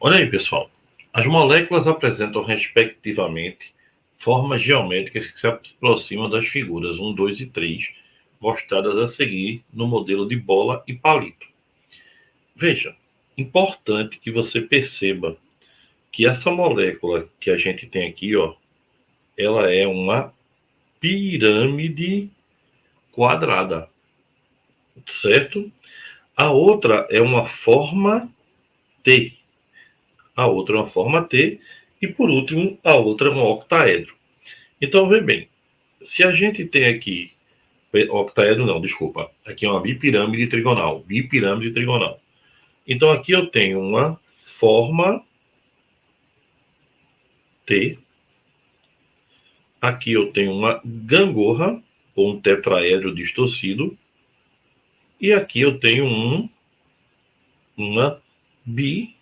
Olha aí, pessoal. As moléculas apresentam, respectivamente, formas geométricas que se aproximam das figuras 1, 2 e 3, mostradas a seguir no modelo de bola e palito. Veja, importante que você perceba que essa molécula que a gente tem aqui, ó, ela é uma pirâmide quadrada, certo? A outra é uma forma T. A outra é uma forma T. E, por último, a outra é um octaedro. Então, vê bem. Se a gente tem aqui... Octaedro não, desculpa. Aqui é uma bipirâmide trigonal. Bipirâmide trigonal. Então, aqui eu tenho uma forma T. Aqui eu tenho uma gangorra, ou um tetraedro distorcido. E aqui eu tenho uma bipirâmide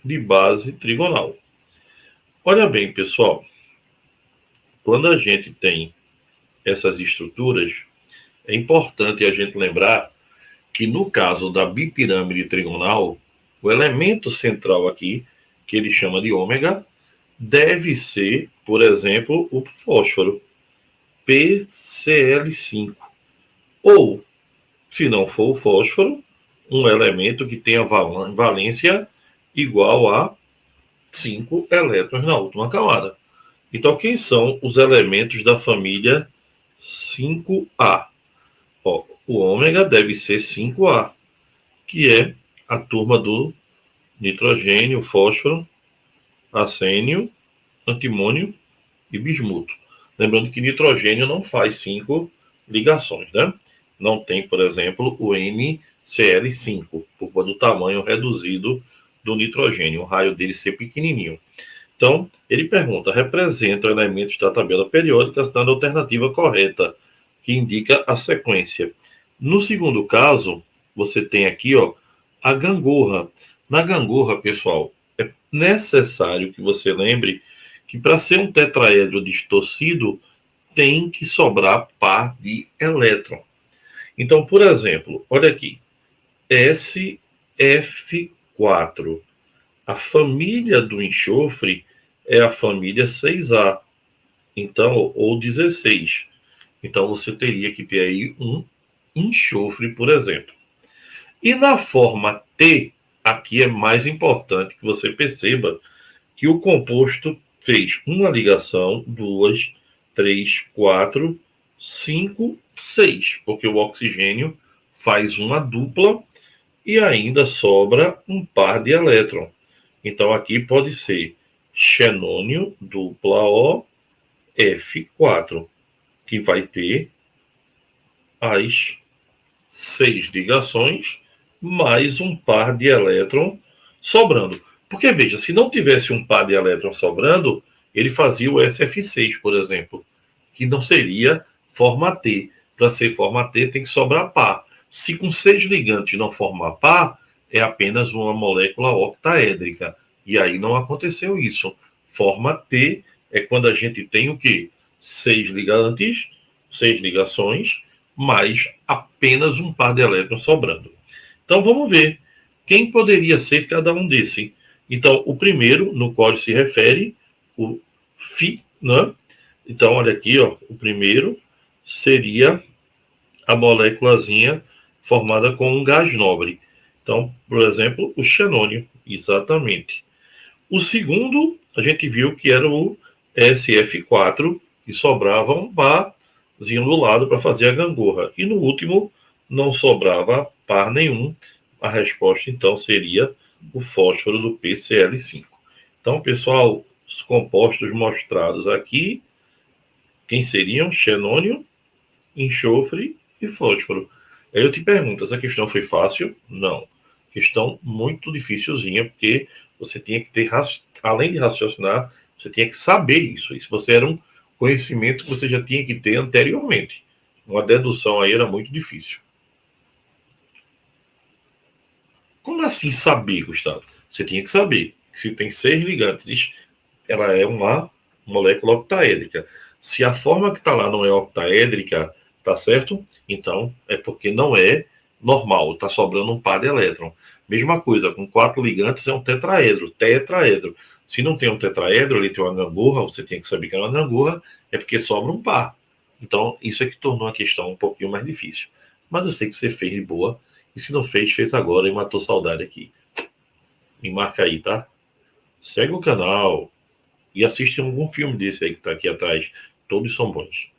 de base trigonal. Olha bem, pessoal. Quando a gente tem essas estruturas, é importante a gente lembrar que no caso da bipirâmide trigonal, o elemento central aqui, que ele chama de ômega, deve ser, por exemplo, o fósforo, PCl5. Ou, se não for o fósforo, um elemento que tenha valência igual a 5 elétrons na última camada. Então, quem são os elementos da família 5A? Ó, o ômega deve ser 5A, que é a turma do nitrogênio, fósforo, arsênio, antimônio e bismuto. Lembrando que nitrogênio não faz 5 ligações, né? Não tem, por exemplo, o NCl5, por conta do tamanho reduzido do nitrogênio, o raio dele ser pequenininho. Então, ele pergunta, representa elementos da tabela periódica dando a alternativa correta, que indica a sequência. No segundo caso, você tem aqui, ó, a gangorra. Na gangorra, pessoal, é necessário que você lembre que para ser um tetraedro distorcido, tem que sobrar par de elétron. Então, por exemplo, olha aqui, SF4. A família do enxofre é a família 6A, então, ou 16. Então, você teria que ter aí um enxofre, por exemplo. E na forma T, aqui é mais importante que você perceba que o composto fez uma ligação, 2, 3, 4, 5, 6, porque o oxigênio faz uma dupla e ainda sobra um par de elétrons. Então, aqui pode ser xenônio, dupla O, F4, que vai ter as 6 ligações, mais um par de elétrons sobrando. Porque, veja, se não tivesse um par de elétrons sobrando, ele fazia o SF6, por exemplo, que não seria forma T. Para ser forma T, tem que sobrar par. Se com 6 ligantes não formar par, é apenas uma molécula octaédrica. E aí não aconteceu isso. Forma T é quando a gente tem o quê? 6 ligantes, 6 ligações, mais apenas um par de elétrons sobrando. Então vamos ver quem poderia ser cada um desses. Então, o primeiro, no qual se refere, o Fi, né? Então, olha aqui, ó, o primeiro seria a moléculazinha formada com um gás nobre. Então, por exemplo, o xenônio, exatamente. O segundo, a gente viu que era o SF4, e sobrava um parzinho do lado para fazer a gangorra. E no último, não sobrava par nenhum. A resposta, então, seria o fósforo do PCl5. Então, pessoal, os compostos mostrados aqui, quem seriam? Xenônio, enxofre e fósforo. Aí eu te pergunto, essa questão foi fácil? Não. Questão muito dificilzinha, porque você tinha que ter, além de raciocinar, você tinha que saber isso. Isso você era um conhecimento que você já tinha que ter anteriormente. Uma dedução aí era muito difícil. Como assim saber, Gustavo? Você tinha que saber que se tem 6 ligantes, ela é uma molécula octaédrica. Se a forma que está lá não é octaédrica, tá certo? Então, é porque não é normal, está sobrando um par de elétron. Mesma coisa, com 4 ligantes é um tetraedro, tetraedro. Se não tem um tetraedro, ele tem uma gangorra, você tem que saber que é uma gangorra, é porque sobra um par. Então, isso é que tornou a questão um pouquinho mais difícil. Mas eu sei que você fez de boa, e se não fez, fez agora e matou saudade aqui. Me marca aí, tá? Segue o canal e assiste algum filme desse aí que tá aqui atrás. Todos são bons.